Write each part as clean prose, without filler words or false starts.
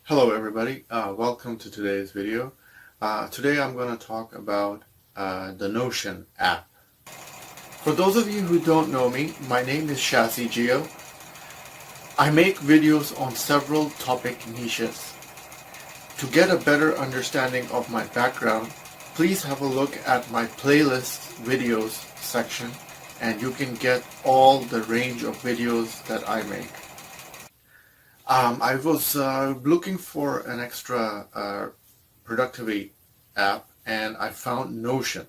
Hello everybody, welcome to today's video. Today I'm going to talk about the Notion app. For those of you who don't know me, my name is Shazi Gio. I make videos on several topic niches. To get a better understanding of my background, please have a look at my playlist videos section and you can get all the range of videos that I make. I was looking for an extra productivity app and I found Notion.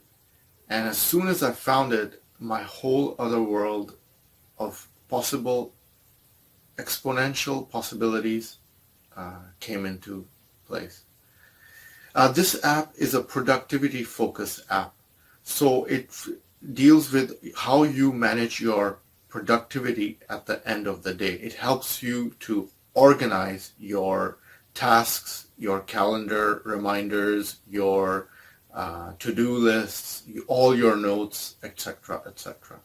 And as soon as I found it, my whole other world of possible exponential possibilities came into place. This app is a productivity focused app. So it deals with how you manage your productivity at the end of the day. It helps you to organize your tasks, your calendar reminders, your to-do lists, all your notes, etc., etc.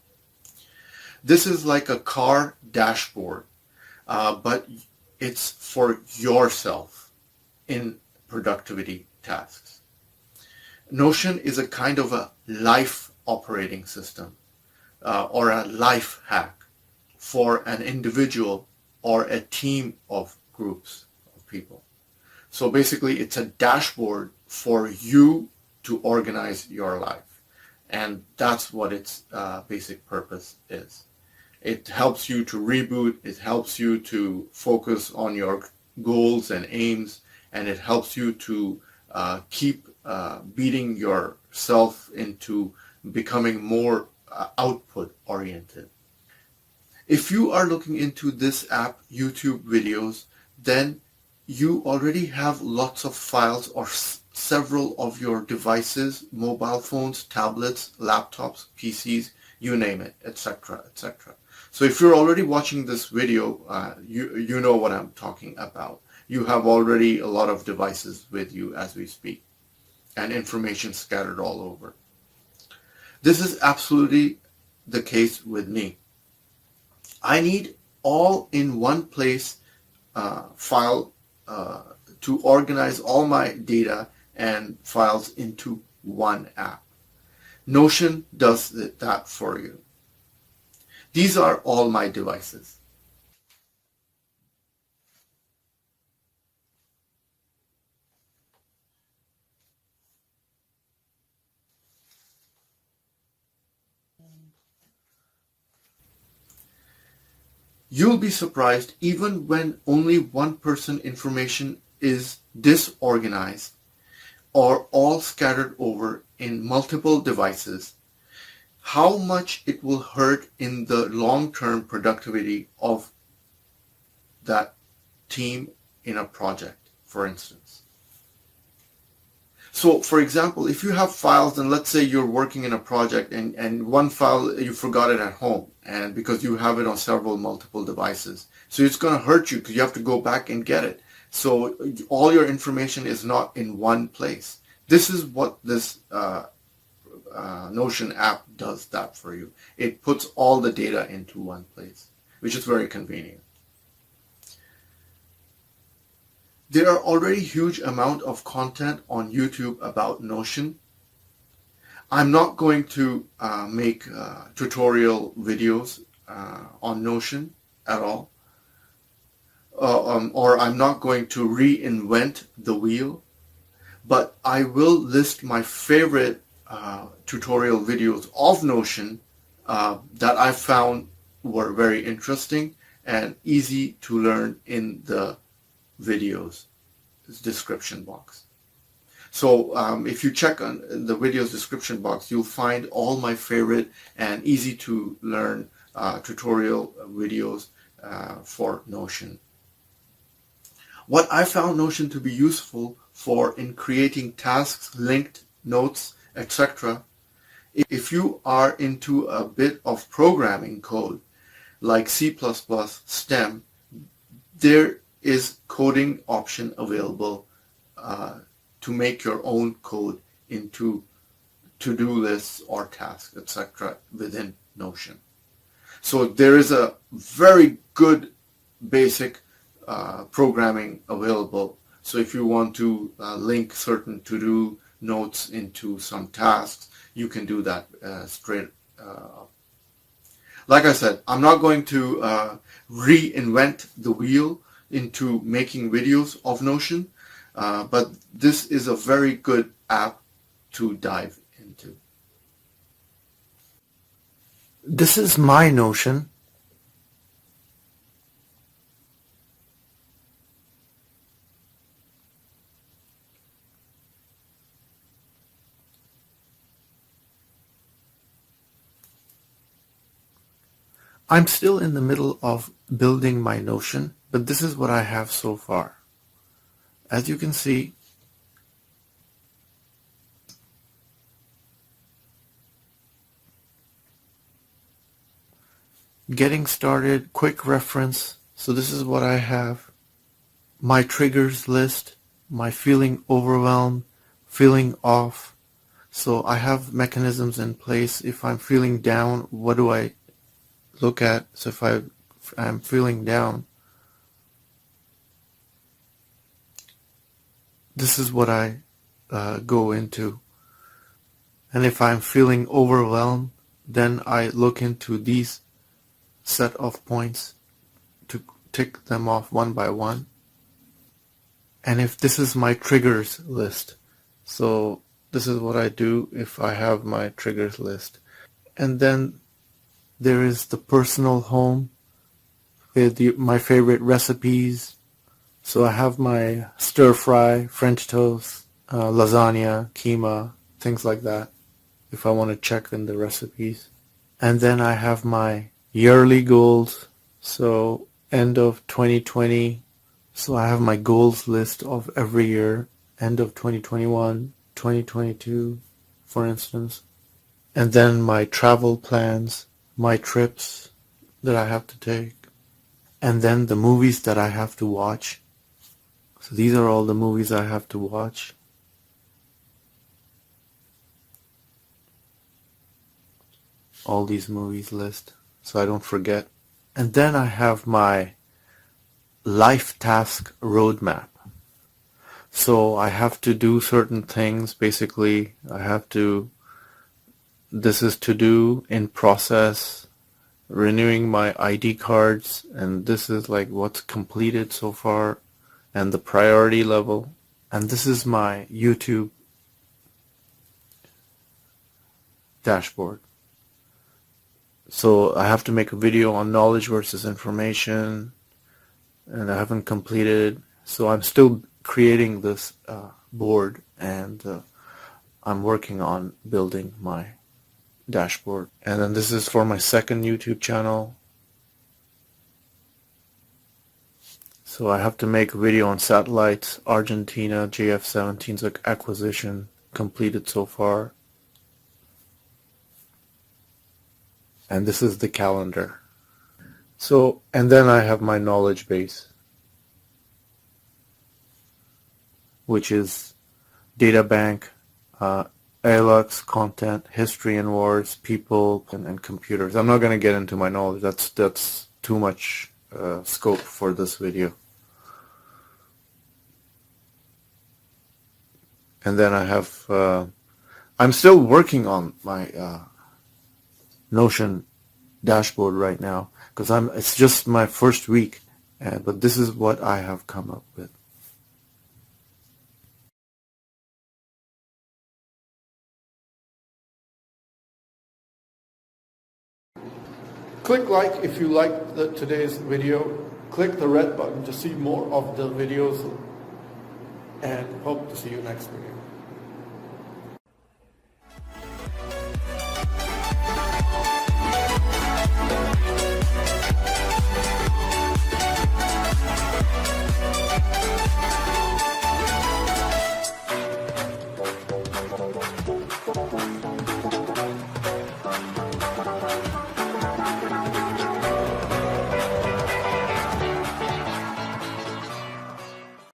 This is like a car dashboard, but it's for yourself in productivity tasks. Notion is a kind of a life operating system or a life hack for an individual or a team of groups of people. So basically it's a dashboard for you to organize your life. And that's what its basic purpose is. It helps you to reboot, it helps you to focus on your goals and aims, and it helps you to keep beating yourself into becoming more output oriented. If you are looking into this app, YouTube videos, then you already have lots of files or several of your devices, mobile phones, tablets, laptops, PCs, you name it, etc., etc. So if you're already watching this video, you know what I'm talking about. You have already a lot of devices with you as we speak, and information scattered all over. This is absolutely the case with me. I need all in one place file to organize all my data and files into one app. Notion does that for you. These are all my devices. You'll be surprised even when only one person information is disorganized or all scattered over in multiple devices, how much it will hurt in the long-term productivity of that team in a project, for instance. So, for example, if you have files, and let's say you're working in a project and one file, you forgot it at home, and because you have it on multiple devices. So it's going to hurt you because you have to go back and get it. So all your information is not in one place. This is what this Notion app does that for you. It puts all the data into one place, which is very convenient. There are already huge amount of content on YouTube about Notion. I'm not going to make tutorial videos on Notion at all. Or I'm not going to reinvent the wheel. But I will list my favorite tutorial videos of Notion that I found were very interesting and easy to learn in the videos description box. So if you check on the videos description box, you'll find all my favorite and easy to learn tutorial videos for Notion. What I found Notion to be useful for in creating tasks, linked notes, etc. If you are into a bit of programming code like C++, STEM, there is coding option available to make your own code into to-do lists or tasks, etc. within Notion. So there is a very good basic programming available. So if you want to link certain to-do notes into some tasks, you can do that straight up. Like I said, I'm not going to reinvent the wheel into making videos of Notion, but this is a very good app to dive into. This is my Notion. I'm still in the middle of building my Notion, but this is what I have so far. As you can see, getting started, quick reference. So this is what I have. My triggers list, my feeling overwhelmed, feeling off. So I have mechanisms in place. If I'm feeling down, what do I look at? So if I'm feeling down, this is what I go into. And if I'm feeling overwhelmed, then I look into these set of points to tick them off one by one. And if this is my triggers list, so this is what I do if I have my triggers list. And then there is the personal home with my favorite recipes. So I have my stir fry, French toast, lasagna, keema, things like that, if I want to check in the recipes. And then I have my yearly goals, so end of 2020. So I have my goals list of every year, end of 2021, 2022, for instance. And then my travel plans, my trips that I have to take, and then the movies that I have to watch. So these are all the movies I have to watch. All these movies list, so I don't forget. And then I have my life task roadmap. So I have to do certain things. Basically, this is to do in process, renewing my ID cards, and this is like what's completed so far and the priority level. And this is my YouTube dashboard. So I have to make a video on knowledge versus information, and I haven't completed. So I'm still creating this board, and I'm working on building my dashboard. And then this is for my second YouTube channel. So I have to make a video on satellites, Argentina, JF-17's acquisition, completed so far. And this is the calendar. So, and then I have my knowledge base, which is data bank, ALUX, content, history and wars, people, and computers. I'm not going to get into my knowledge. That's too much scope for this video. And then I have, I'm still working on my Notion dashboard right now, because it's just my first week, but this is what I have come up with. Click like if you liked today's video. Click the red button to see more of the videos, and hope to see you next video.